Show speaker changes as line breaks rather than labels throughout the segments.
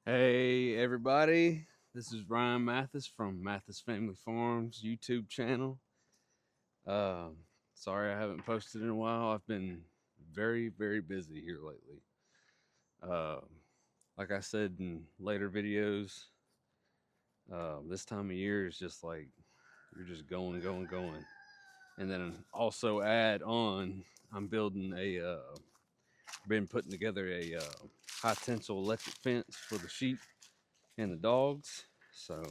Hey everybody, this is Ryan Mathis from Mathis Family Farms YouTube channel. Um, Sorry I haven't posted in a while. I've been very busy here lately. Um, like I said in later videos, this time of year is just like you're just going. And then also add on, I'm building been putting together a high tensile electric fence for the sheep and the dogs. So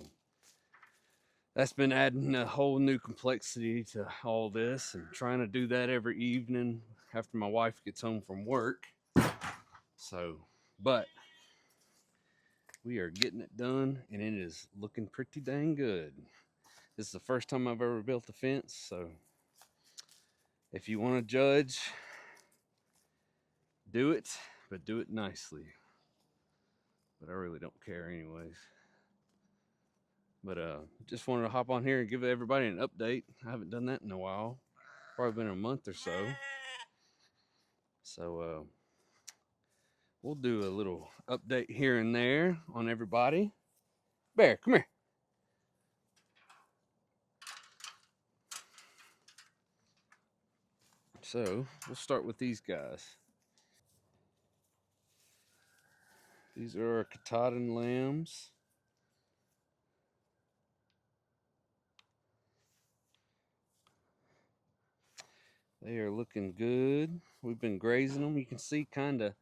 that's been adding a whole new complexity to all this, and trying to do that every evening after my wife gets home from work. So, but we are getting it done, and it is looking pretty dang good. This is the first time I've ever built a fence, so if you want to judge, do it, but do it nicely. But I really don't care anyways. But just wanted to hop on here and give everybody an update. I haven't done that in a while. Probably been a month or so. So we'll do a little update here and there on everybody. Bear, come here. So we'll start with these guys. These are our Katahdin lambs. They are looking good. We've been grazing them. You can see they're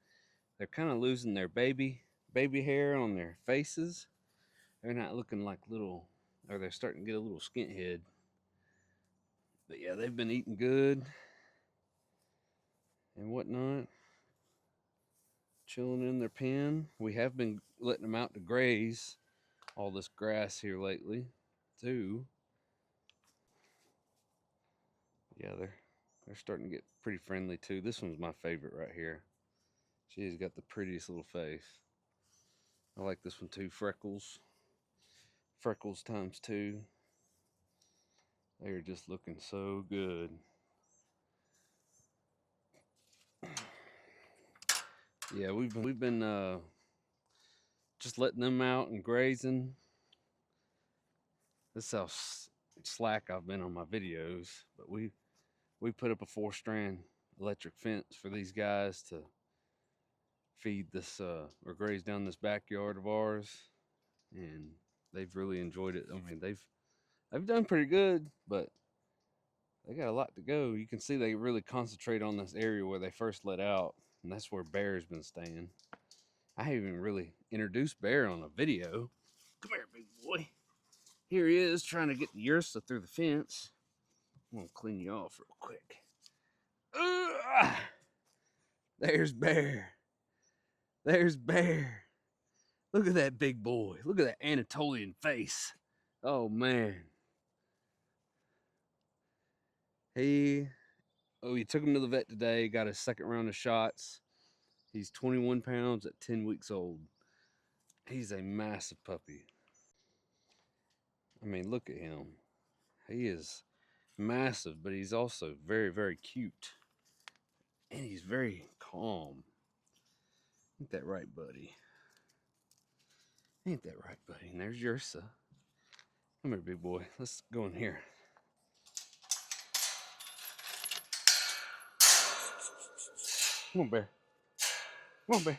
kind of losing their baby hair on their faces. They're not looking like little, or they're starting to get a little skint head. But yeah, they've been eating good and whatnot, chilling in their pen. We have been letting them out to graze all this grass here lately too. Yeah, they're starting to get pretty friendly too. This one's my favorite right here. She's got the prettiest little face. I like this one too. Freckles times two. They are just looking so good. Yeah, we've been just letting them out and grazing. This is how slack I've been on my videos, but we put up a 4-strand electric fence for these guys to feed this or graze down this backyard of ours, and they've really enjoyed it. I mean, they've done pretty good, but they got a lot to go. You can see they really concentrate on this area where they first let out, and that's where Bear's been staying. I haven't even really introduced Bear on a video. Come here, big boy. Here he is trying to get the Ursa through the fence. I'm gonna clean you off real quick. There's Bear. There's Bear. Look at that big boy. Look at that Anatolian face. Oh man. We took him to the vet today, got his second round of shots. He's 21 pounds at 10 weeks old. He's a massive puppy. I mean, look at him. He is massive, but he's also very cute. And he's very calm. Ain't that right, buddy? Ain't that right, buddy? And there's Ursa. Come here, big boy. Let's go in here. Come on, Bear. Come on, Bear.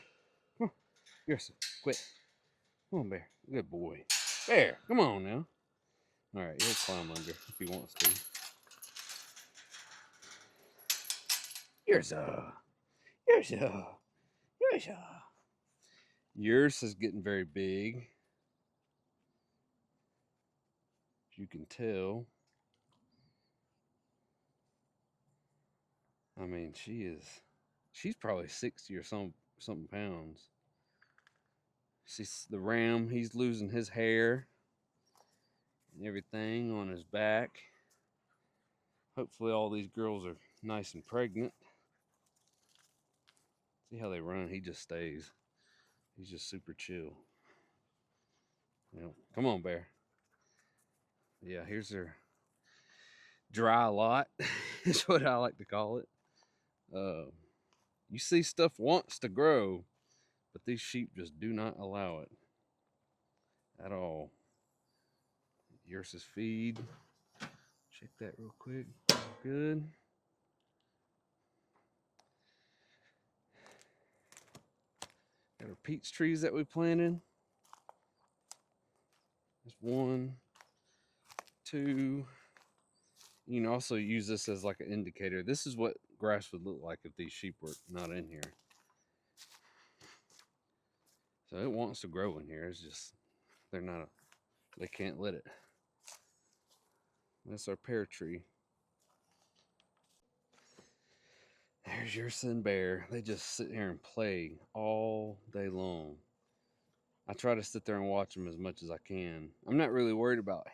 Come on. Ursa, quit. Come on, Bear. Good boy. Bear, come on now. All right, he'll climb under if he wants to. Ursa. Ursa. Ursa. Yours is getting very big. As you can tell. I mean, she's probably 60 or something pounds. She's the ram, he's losing his hair and everything on his back. Hopefully all these girls are nice and pregnant. See how they run? He just stays. He's just super chill. Come on, Bear. Yeah, here's their dry lot, is what I like to call it. You see, stuff wants to grow, but these sheep just do not allow it. at all. Ursa's feed. Check that real quick. Good. Got our peach trees that we planted. There's 1, 2. You can also use this as like an indicator. This is what grass would look like if these sheep were not in here. So it wants to grow in here. It's just they can't let it. That's our pear tree. There's Ursa and Bear. They just sit here and play all day long. I try to sit there and watch them as much as I can. I'm not really worried about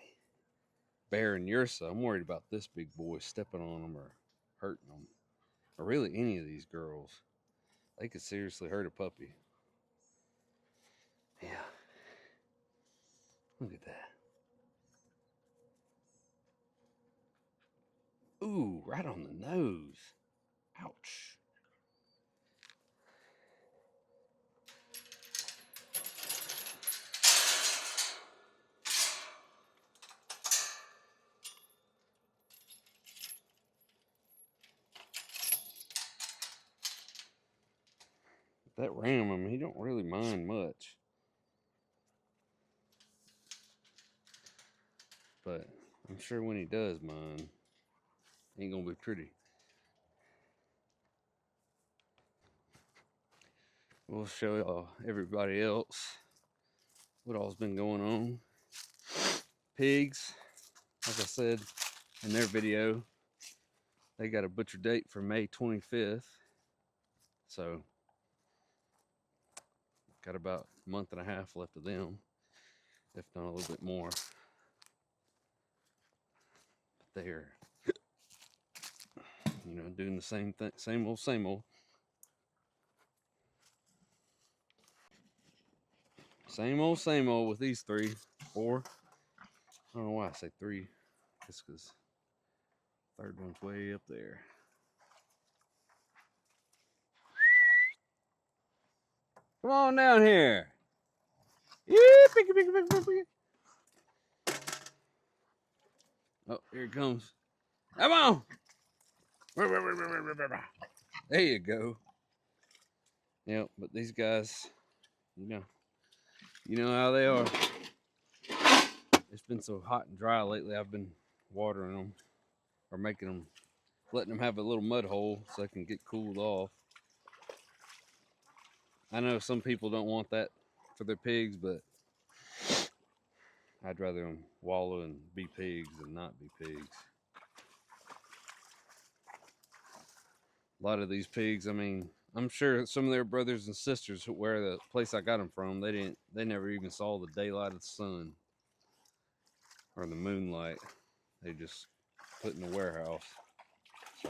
Bear and Ursa. I'm worried about this big boy stepping on them or hurting them. Or really any of these girls. They could seriously hurt a puppy. Yeah. Look at that. Ooh, right on the nose. Ouch. That ram, I mean, he don't really mind much. But I'm sure when he does mind, it ain't gonna be pretty. We'll show y'all everybody else what all's been going on. Pigs, like I said in their video, they got a butcher date for May 25th. So got about a month and a half left of them, if not a little bit more. But they're, doing the same thing, same old, same old. Same old with these 3, 4. I don't know why I say 3. Just because third one's way up there. Come on down here. Yeah, picky, picky, picky, picky. Oh, here it comes. Come on. There you go. Yep, but these guys, you know how they are. It's been so hot and dry lately. I've been watering them or letting them have a little mud hole so they can get cooled off. I know some people don't want that for their pigs, but I'd rather them wallow and be pigs than not be pigs. A lot of these pigs, I mean, I'm sure some of their brothers and sisters where the place I got them from, they never even saw the daylight of the sun or the moonlight. They just put in the warehouse. So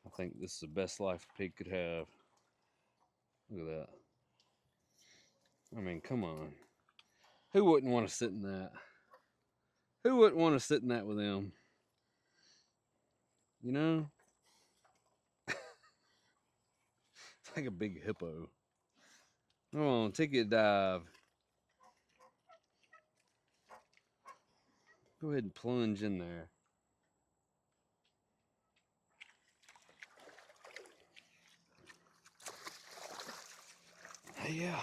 I think this is the best life a pig could have. Look at that. I mean, come on. Who wouldn't want to sit in that? Who wouldn't want to sit in that with them? You know? It's like a big hippo. Come on, take a dive. Go ahead and plunge in there. Hey, yeah.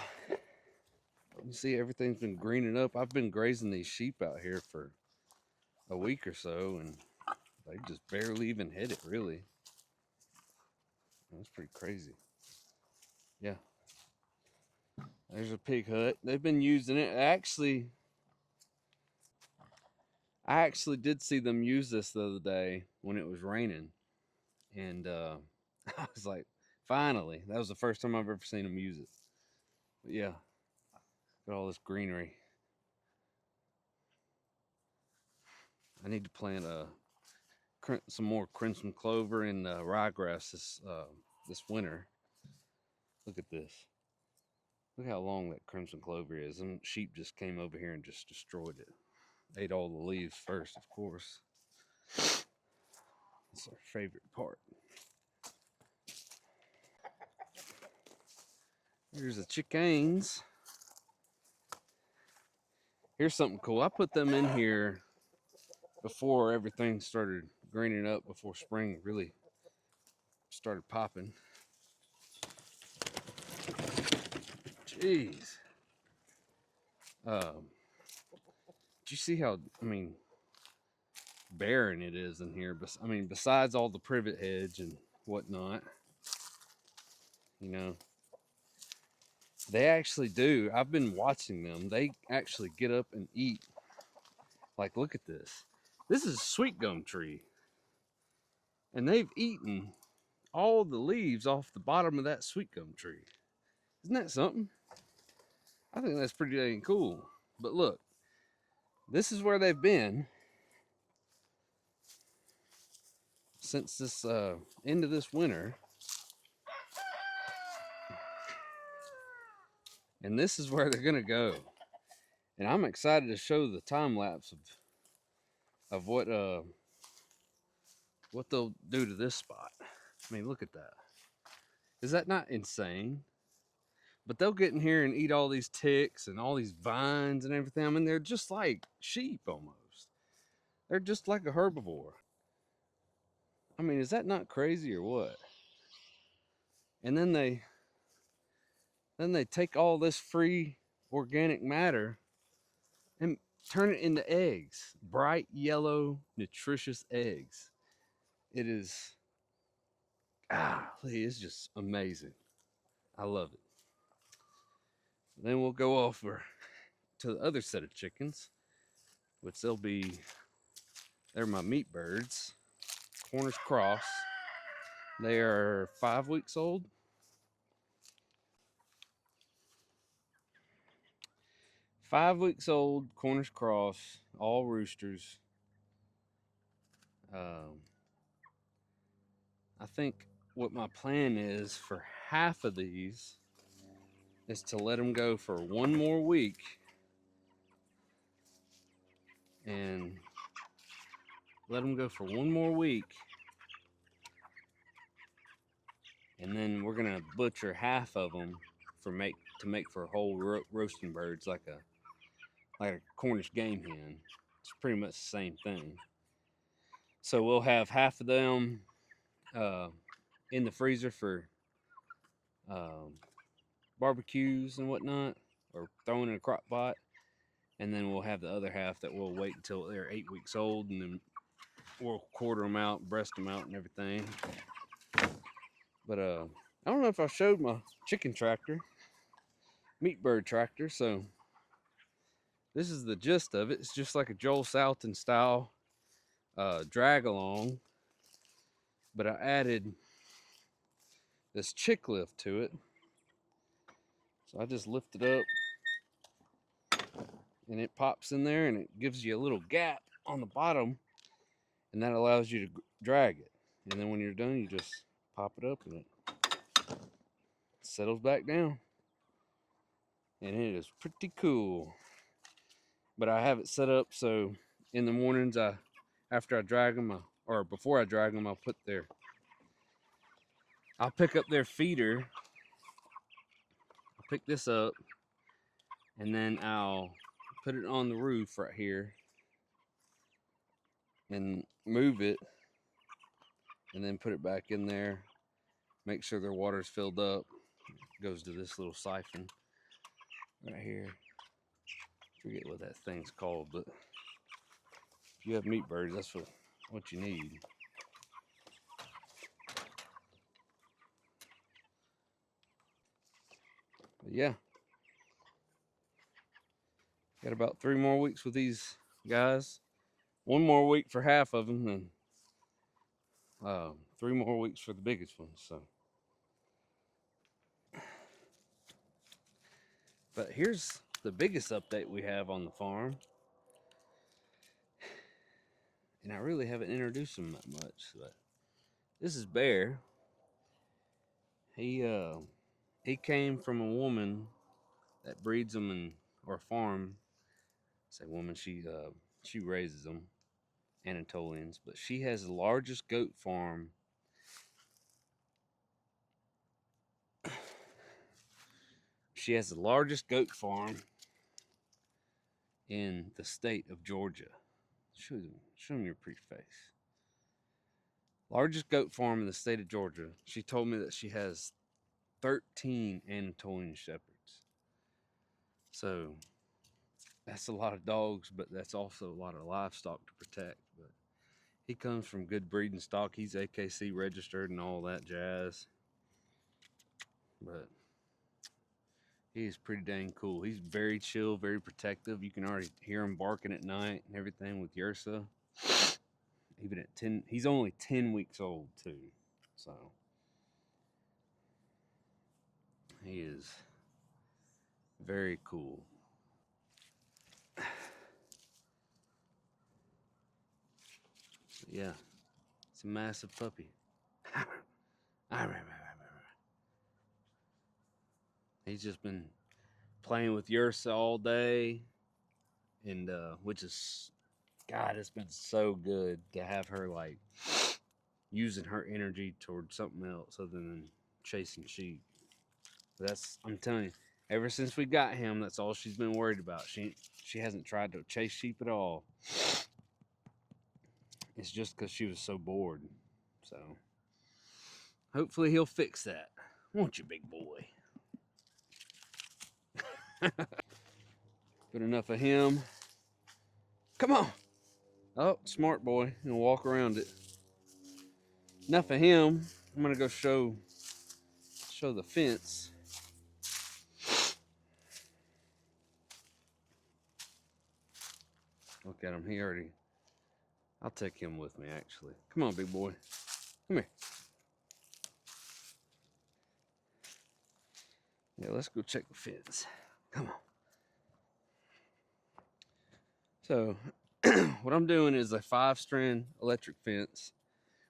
You see, everything's been greening up. I've been grazing these sheep out here for a week or so, and they just barely even hit it, really. That's pretty crazy. Yeah. There's a pig hut. They've been using it. I actually did see them use this the other day when it was raining. And I was like, finally. That was the first time I've ever seen them use it. But yeah, got all this greenery. I need to plant some more crimson clover and ryegrass this winter. Look at this. Look how long that crimson clover is. And sheep just came over here and just destroyed it. Ate all the leaves first, of course. It's our favorite part. Here's the chickens. Here's something cool. I put them in here before everything started greening up, before spring really started popping. Jeez. Did you see how, barren it is in here? Besides all the privet hedge and whatnot, you know, they actually do. I've been watching them. They actually get up and eat. Like, look at this. This is a sweet gum tree. And they've eaten all the leaves off the bottom of that sweet gum tree. Isn't that something? I think that's pretty dang cool. But look, this is where they've been since this end of this winter. And this is where they're gonna go. And I'm excited to show the time lapse of what they'll do to this spot. I mean, look at that. Is that not insane? But they'll get in here and eat all these ticks and all these vines and everything. I mean, they're just like sheep almost. They're just like a herbivore. I mean, is that not crazy or what? And then they take all this free organic matter and turn it into eggs. Bright yellow, nutritious eggs. It is it's just amazing. I love it. Then we'll go over to the other set of chickens, which they're my meat birds, Cornish cross. They are 5 weeks old. Cornish cross, all roosters. I think what my plan is for half of these is to let them go for one more week and and then we're gonna butcher half of them to make for whole roasting birds, like a Cornish game hen. It's pretty much the same thing. So we'll have half of them in the freezer for barbecues and whatnot, or thrown in a crock pot, and then we'll have the other half that we'll wait until they're 8 weeks old, and then we'll quarter them out, breast them out, and everything. But I don't know if I showed my chicken tractor, meat bird tractor. So this is the gist of it. It's just like a Joel Salton style drag along, but I added this chick lift to it. So I just lift it up and it pops in there, and it gives you a little gap on the bottom, and that allows you to drag it. And then when you're done, you just pop it up and it settles back down. And it is pretty cool. But I have it set up so in the mornings, after I drag them, or before I drag them, I'll pick up their feeder. I'll pick this up, and then I'll put it on the roof right here and move it, and then put it back in there. Make sure their water's filled up. It goes to this little siphon right here. Forget what that thing's called, but if you have meat birds, that's what you need. But yeah, got about 3 more weeks with these guys. 1 more week for half of them, and 3 more weeks for the biggest ones. So, but here's the biggest update we have on the farm, and I really haven't introduced him that much. But this is Bear. He came from a woman that breeds them or farm. Say woman, she raises them, Anatolians, but she has the largest goat farm in in the state of Georgia. Show them your pretty face. Largest goat farm in the state of Georgia. She told me that she has 13 Anatolian Shepherds. So that's a lot of dogs, but that's also a lot of livestock to protect. But he comes from good breeding stock. He's AKC registered and all that jazz. But he's pretty dang cool. He's very chill, very protective. You can already hear him barking at night and everything with Yersa. Even at 10, he's only 10 weeks old too. So he is very cool. Yeah, it's a massive puppy. He's just been playing with Yersa all day, and which is, God, it's been so good to have her like using her energy towards something else other than chasing sheep. That's, I'm telling you, ever since we got him, that's all she's been worried about. She hasn't tried to chase sheep at all. It's just because she was so bored. So hopefully he'll fix that. Won't you, big boy? Good enough of him. Come on. Oh, smart boy. He'll walk around it. Enough of him. I'm gonna go show the fence. Look at him. He already. I'll take him with me, actually. Come on, big boy. Come here. Yeah, let's go check the fence. Come on. So, what I'm doing is a 5-strand electric fence,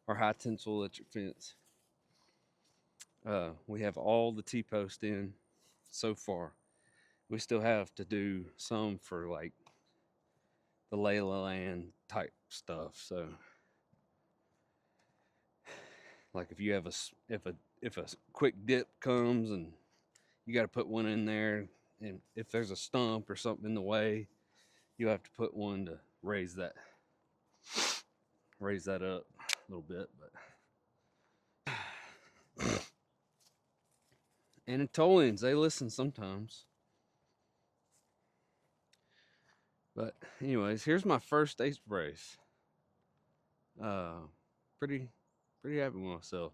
or high tensile electric fence. We have all the T-posts in so far. We still have to do some for like the lay of the land type stuff. So, like if you have if a quick dip comes and you got to put one in there, and if there's a stump or something in the way, you have to put one to raise that up a little bit. But Anatolians, they listen sometimes. But anyways, here's my first ace brace. Pretty happy with myself.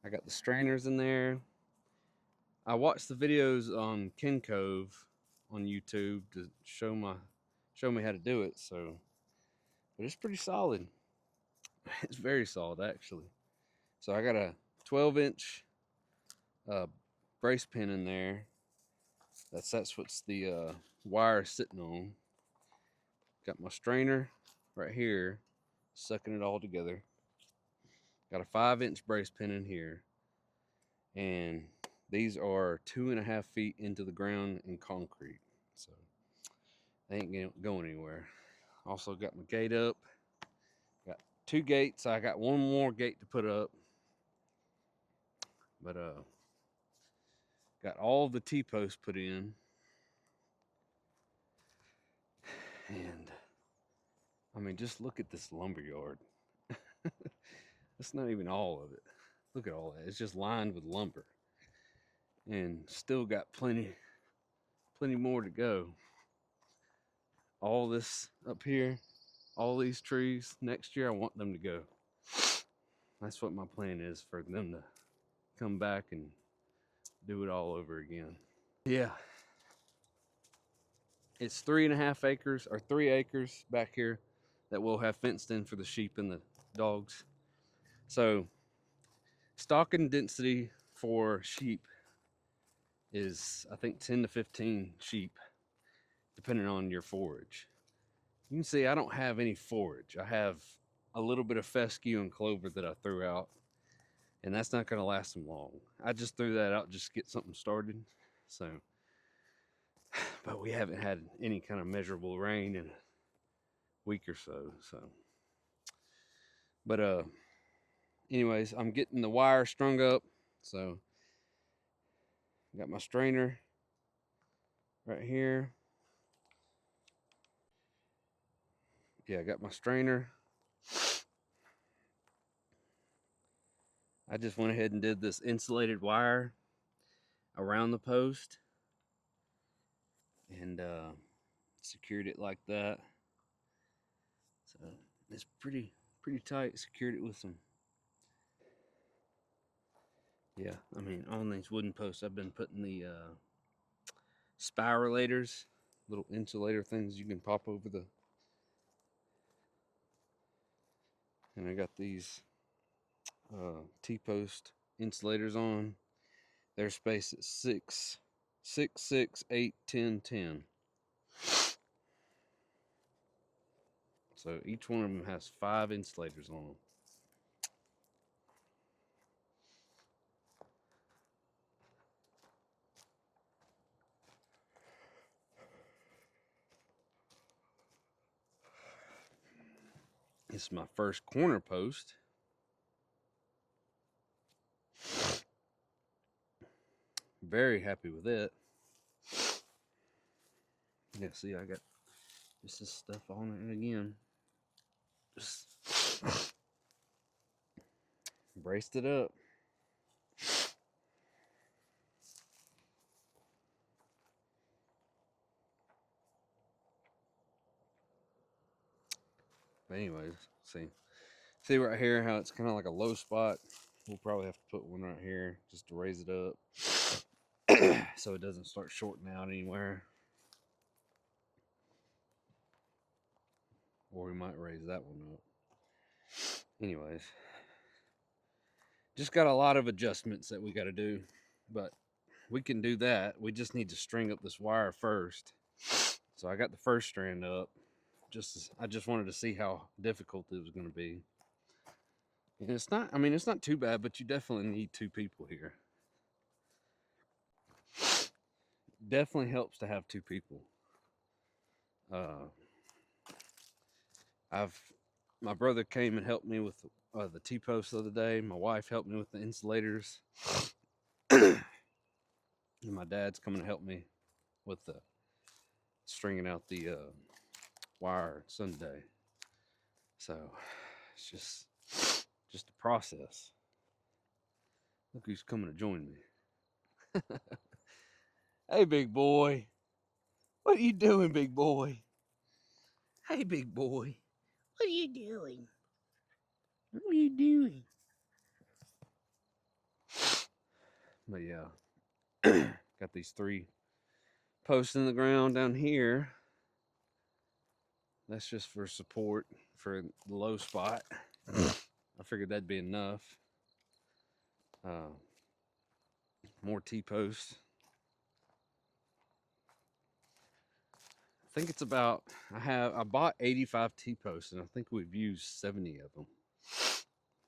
I got the strainers in there. I watched the videos on Ken Cove on YouTube to show me how to do it. So, but it's pretty solid. It's very solid, actually. So I got a 12-inch brace pin in there. That's what's the wire sitting on. Got my strainer right here, sucking it all together. Got a 5-inch brace pin in here, and these are 2.5 feet into the ground in concrete, so they ain't going anywhere. Also got my gate up. Got 2 gates. I got one more gate to put up, but got all the T-posts put in, and I mean, just look at this lumber yard. That's not even all of it. Look at all that. It's just lined with lumber, and still got plenty more to go. All this up here, all these trees, next year I want them to go. That's what my plan is, for them to come back and do it all over again. Yeah, it's 3.5 acres, or 3 acres back here that we'll have fenced in for the sheep and the dogs. So stocking density for sheep is, I think, 10 to 15 sheep, depending on your forage. You can see I don't have any forage. I have a little bit of fescue and clover that I threw out, and that's not going to last them long. I just threw that out just to get something started. So, but we haven't had any kind of measurable rain in a week or so. But anyways, I'm getting the wire strung up. So got my strainer right here. Yeah, I got my strainer. I just went ahead and did this insulated wire around the post and secured it like that. So it's pretty tight. Secured it with some. Yeah, I mean, on these wooden posts, I've been putting the spiralators, little insulator things you can pop over the. And I got these T-post insulators on. They're spaced at 6, 6, 6, 8, 10, 10. So each one of them has 5 insulators on them. This is my first corner post. Very happy with it. Yeah, see, I got just this stuff on it again. Just braced it up. But anyways, see right here how it's kind of like a low spot. We'll probably have to put one right here just to raise it up so it doesn't start shorting out anywhere. Or we might raise that one up. Anyways, just got a lot of adjustments that we got to do, but we can do that. We just need to string up this wire first. So I got the first strand up. I just wanted to see how difficult it was going to be. And it's not, I mean, it's not too bad, but you definitely need 2 people here. Definitely helps to have 2 people. My brother came and helped me with the T-post the other day. My wife helped me with the insulators. And my dad's coming to help me with the stringing out the wire Sunday. So it's just a process. Look who's coming to join me. Hey, big boy. What are you doing, big boy? Hey, big boy. What are you doing? What are you doing? But yeah, got these 3 posts in the ground down here. That's just for support for the low spot. I figured that'd be enough. More T-posts. I think it's about, I bought 85 T-posts and I think we've used 70 of them.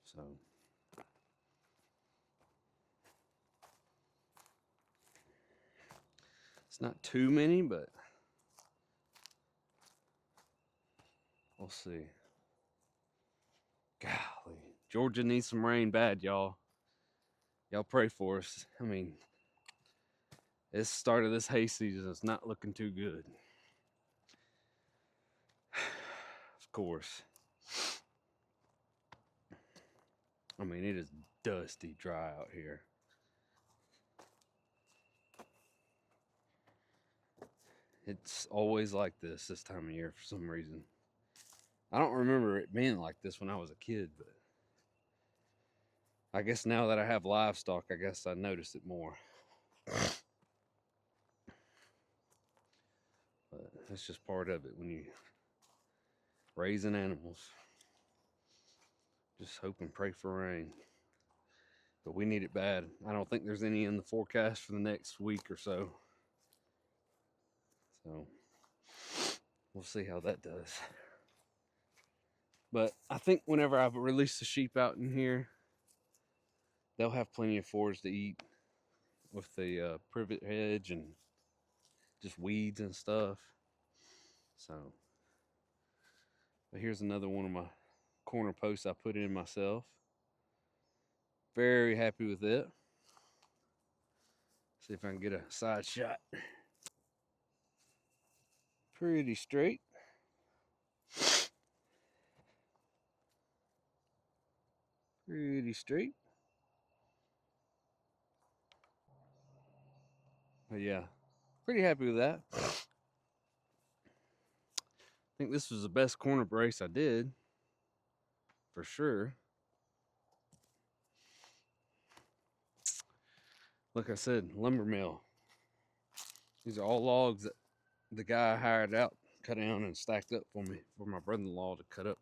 So it's not too many, but we'll see. Golly, Georgia needs some rain bad, y'all. Y'all pray for us. I mean, this start of this hay season is not looking too good. Of course. I mean, it is dusty dry out here. It's always like this time of year for some reason. I don't remember it being like this when I was a kid, but I guess now that I have livestock, I guess I notice it more. But that's just part of it when you raising animals. Just hope and pray for rain. But we need it bad. I don't think there's any in the forecast for the next week or so. So we'll see how that does. But I think whenever I release the sheep out in here, they'll have plenty of forage to eat with the privet hedge and just weeds and stuff. So, but here's another one of my corner posts I put in myself. Very happy with it. See if I can get a side shot. Pretty straight. Pretty straight. But yeah, pretty happy with that. I think this was the best corner brace I did, for sure. Like I said, lumber mill. These are all logs that the guy I hired out cut down and stacked up for me for my brother-in-law to cut up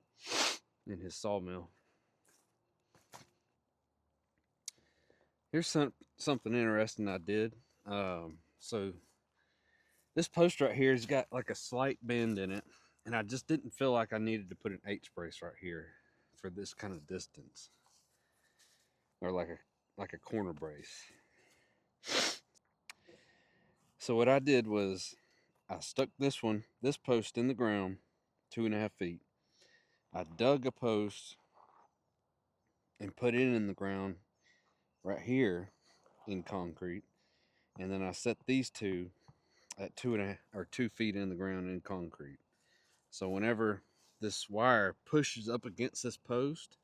in his sawmill. Here's something interesting I did. So this post right here has got like a slight bend in it, and I just didn't feel like I needed to put an H brace right here for this kind of distance, or like a corner brace. So what I did was I stuck this post in the ground, 2.5 feet. I dug a post and put it in the ground right here in concrete, and then I set these two at 2 feet in the ground in concrete. So whenever this wire pushes up against this post,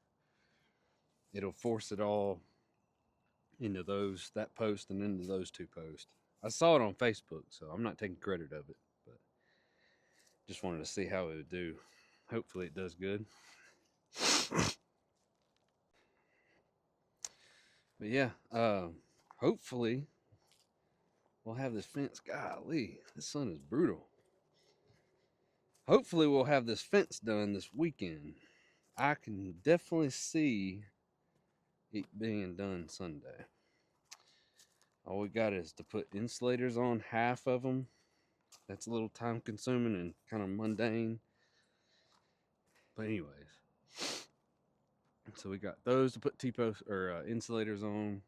it'll force it all into that post and into those two posts. I saw it on Facebook, so I'm not taking credit of it, but just wanted to see how it would do. Hopefully it does good. But yeah, hopefully we'll have this fence. Golly, this sun is brutal. Hopefully we'll have this fence done this weekend. I can definitely see it being done Sunday. All we got is to put insulators on half of them. That's a little time consuming and kind of mundane. But anyways, so we got those to put T-post or insulators on,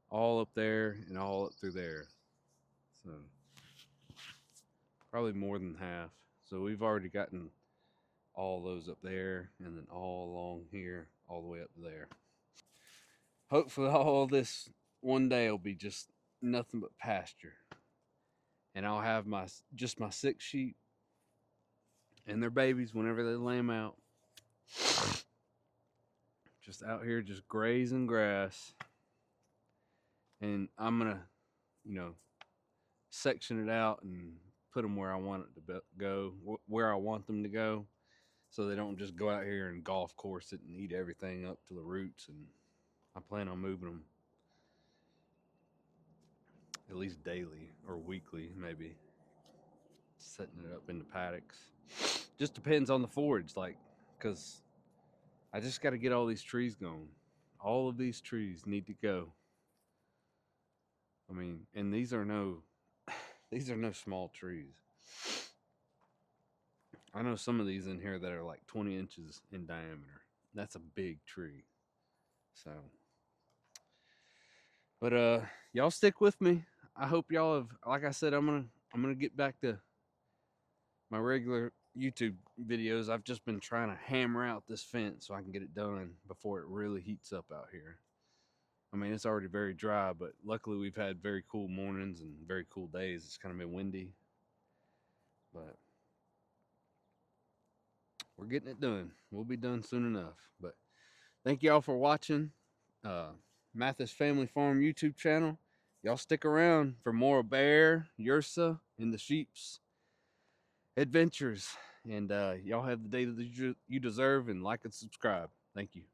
all up there and all up through there. So probably more than half. So we've already gotten all those up there, and then all along here, all the way up there. Hopefully all this one day will be just nothing but pasture, and I'll have my 6 sheep and their babies whenever they lay them out, just out here just grazing grass. And I'm gonna, section it out and put them where I want it to go, where I want them to go, so they don't just go out here and golf course it and eat everything up to the roots. And I plan on moving them at least daily or weekly, maybe, setting it up in the paddocks. Just depends on the forage, because I just got to get all these trees going. All of these trees need to go. I mean, and these are no small trees. I know some of these in here that are like 20 inches in diameter. That's a big tree. So, but y'all stick with me. I hope y'all have, like I said, I'm gonna get back to my regular YouTube videos. I've just been trying to hammer out this fence so I can get it done before it really heats up out here. I mean, it's already very dry, but luckily we've had very cool mornings and very cool days. It's kind of been windy, but we're getting it done. We'll be done soon enough. But thank y'all for watching Mathis Family Farm YouTube channel. Y'all stick around for more Bear, Ursa, and the sheep's adventures. And y'all have the day that you deserve, and like and subscribe. Thank you.